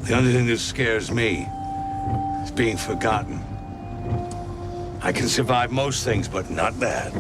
The only thing that scares me is being forgotten. I can survive most things, but not that.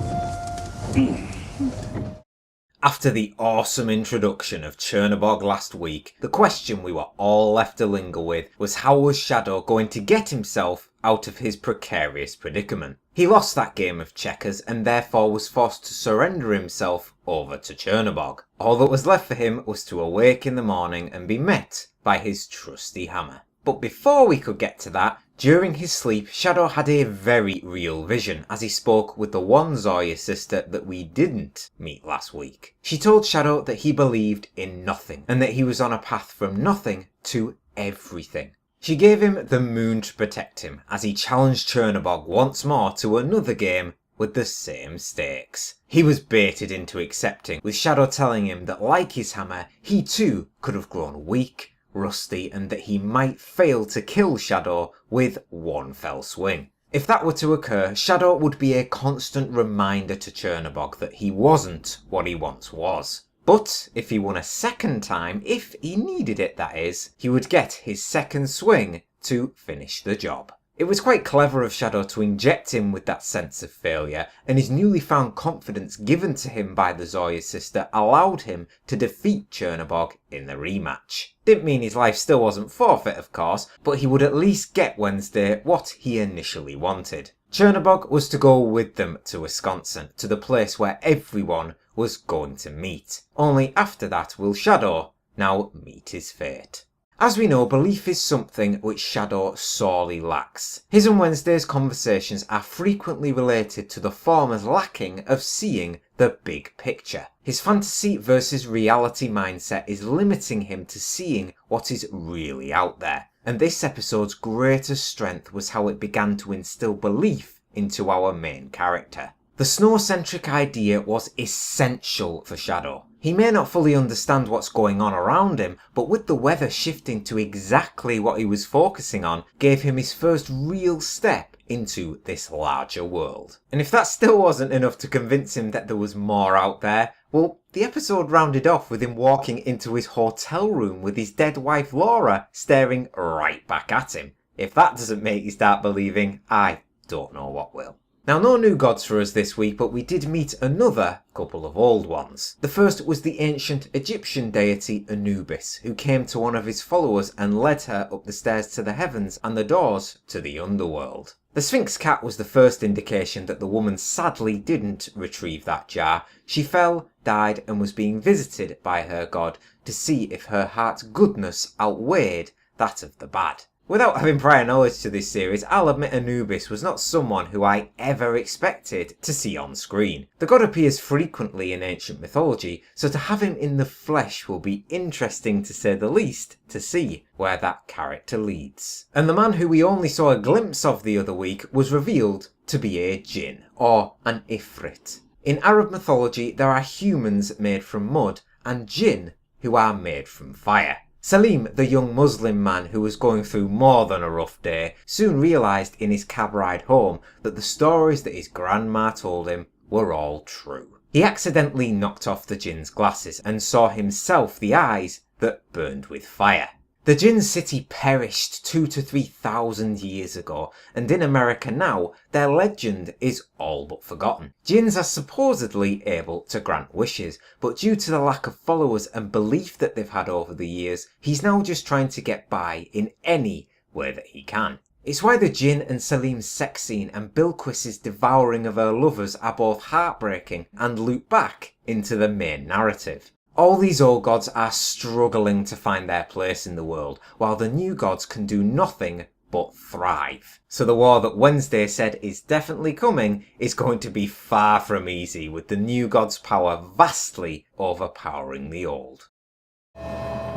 After the awesome introduction of Czernobog last week, the question we were all left to linger with was how was Shadow going to get himself out of his precarious predicament? He lost that game of checkers and therefore was forced to surrender himself over to Czernobog. All that was left for him was to awake in the morning and be met by his trusty hammer. But before we could get to that, during his sleep, Shadow had a very real vision as he spoke with the one Zoya sister that we didn't meet last week. She told Shadow that he believed in nothing and that he was on a path from nothing to everything. She gave him the moon to protect him as he challenged Czernobog once more to another game with the same stakes. He was baited into accepting, with Shadow telling him that like his hammer, he too could have grown weak, rusty, and that he might fail to kill Shadow with one fell swing. If that were to occur, Shadow would be a constant reminder to Czernobog that he wasn't what he once was. But if he won a second time, if he needed it that is, he would get his second swing to finish the job. It was quite clever of Shadow to inject him with that sense of failure, and his newly found confidence given to him by the Zoya sister allowed him to defeat Czernobog in the rematch. Didn't mean his life still wasn't forfeit, of course, but he would at least get Wednesday what he initially wanted. Czernobog was to go with them to Wisconsin, to the place where everyone was going to meet. Only after that will Shadow now meet his fate. As we know, belief is something which Shadow sorely lacks. His and Wednesday's conversations are frequently related to the former's lacking of seeing the big picture. His fantasy versus reality mindset is limiting him to seeing what is really out there. And this episode's greatest strength was how it began to instill belief into our main character. The snow-centric idea was essential for Shadow. He may not fully understand what's going on around him, but with the weather shifting to exactly what he was focusing on, gave him his first real step into this larger world. And if that still wasn't enough to convince him that there was more out there, well, the episode rounded off with him walking into his hotel room with his dead wife Laura staring right back at him. If that doesn't make you start believing, I don't know what will. Now, no new gods for us this week, but we did meet another couple of old ones. The first was the ancient Egyptian deity Anubis, who came to one of his followers and led her up the stairs to the heavens and the doors to the underworld. The Sphinx cat was the first indication that the woman sadly didn't retrieve that jar. She fell, died, and was being visited by her god to see if her heart's goodness outweighed that of the bad. Without having prior knowledge to this series, I'll admit Anubis was not someone who I ever expected to see on screen. The god appears frequently in ancient mythology, so to have him in the flesh will be interesting to say the least to see where that character leads. And the man who we only saw a glimpse of the other week was revealed to be a jinn, or an ifrit. In Arab mythology, there are humans made from mud and jinn who are made from fire. Salim, the young Muslim man who was going through more than a rough day, soon realised in his cab ride home that the stories that his grandma told him were all true. He accidentally knocked off the jinn's glasses and saw himself the eyes that burned with fire. The Jinn city perished 2,000 to 3,000 years ago, and in America now, their legend is all but forgotten. Jinns are supposedly able to grant wishes, but due to the lack of followers and belief that they've had over the years, he's now just trying to get by in any way that he can. It's why the Jinn and Salim's sex scene and Bilquis's devouring of her lovers are both heartbreaking and loop back into the main narrative. All these old gods are struggling to find their place in the world, while the new gods can do nothing but thrive. So the war that Wednesday said is definitely coming is going to be far from easy, with the new gods' power vastly overpowering the old.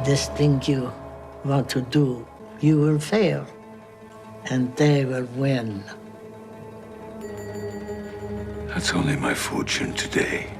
This thing you want to do, you will fail, and they will win. That's only my fortune today.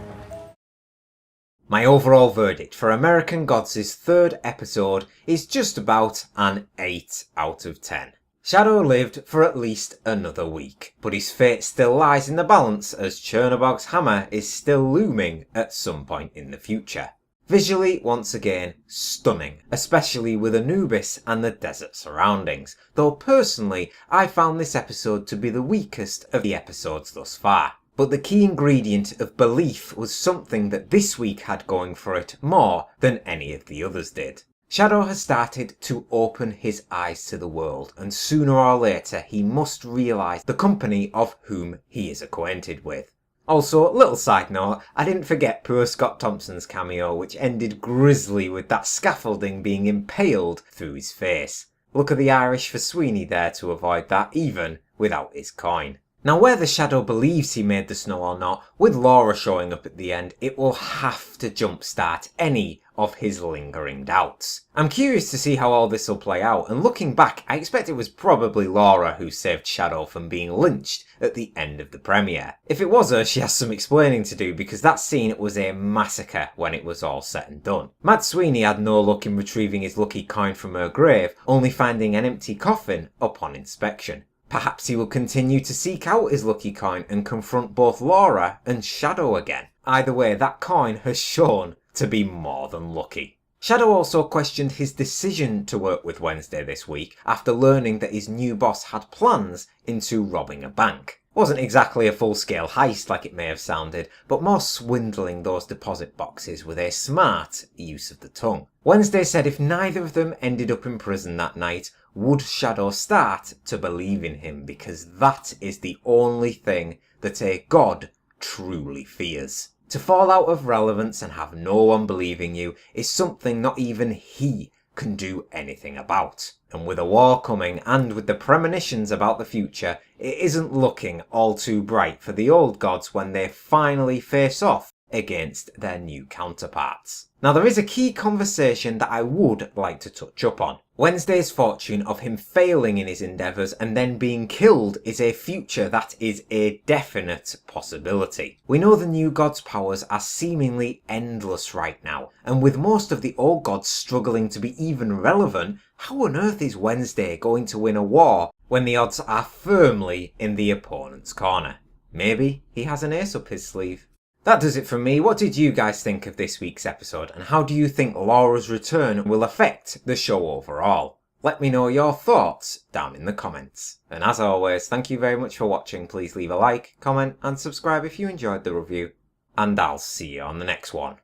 My overall verdict for American Gods' third episode is just about an 8 out of 10. Shadow lived for at least another week, but his fate still lies in the balance as Czernobog's hammer is still looming at some point in the future. Visually, once again, stunning, especially with Anubis and the desert surroundings, though personally I found this episode to be the weakest of the episodes thus far. But the key ingredient of belief was something that this week had going for it more than any of the others did. Shadow has started to open his eyes to the world, and sooner or later he must realise the company of whom he is acquainted with. Also, little side note, I didn't forget poor Scott Thompson's cameo, which ended grisly with that scaffolding being impaled through his face. Look at the Irish for Sweeney there to avoid that, even without his coin. Now, whether Shadow believes he made the snow or not, with Laura showing up at the end, it will have to jumpstart any of his lingering doubts. I'm curious to see how all this will play out, and looking back, I expect it was probably Laura who saved Shadow from being lynched at the end of the premiere. If it was her, she has some explaining to do, because that scene was a massacre when it was all said and done. Mad Sweeney had no luck in retrieving his lucky coin from her grave, only finding an empty coffin upon inspection. Perhaps he will continue to seek out his lucky coin and confront both Laura and Shadow again. Either way, that coin has shown to be more than lucky. Shadow also questioned his decision to work with Wednesday this week after learning that his new boss had plans into robbing a bank. Wasn't exactly a full-scale heist like it may have sounded, but more swindling those deposit boxes with a smart use of the tongue. Wednesday said if neither of them ended up in prison that night, would Shadow start to believe in him, because that is the only thing that a god truly fears. To fall out of relevance and have no one believing you is something not even he can do anything about. And with a war coming and with the premonitions about the future, it isn't looking all too bright for the old gods when they finally face off against their new counterparts. Now, there is a key conversation that I would like to touch up on. Wednesday's fortune of him failing in his endeavours and then being killed is a future that is a definite possibility. We know the new god's powers are seemingly endless right now, and with most of the old gods struggling to be even relevant, how on earth is Wednesday going to win a war when the odds are firmly in the opponent's corner? Maybe he has an ace up his sleeve. That does it from me. What did you guys think of this week's episode, and how do you think Laura's return will affect the show overall? Let me know your thoughts down in the comments. And as always, thank you very much for watching. Please leave a like, comment and subscribe if you enjoyed the review. And I'll see you on the next one.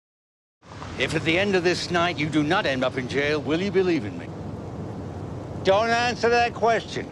If at the end of this night you do not end up in jail, will you believe in me? Don't answer that question.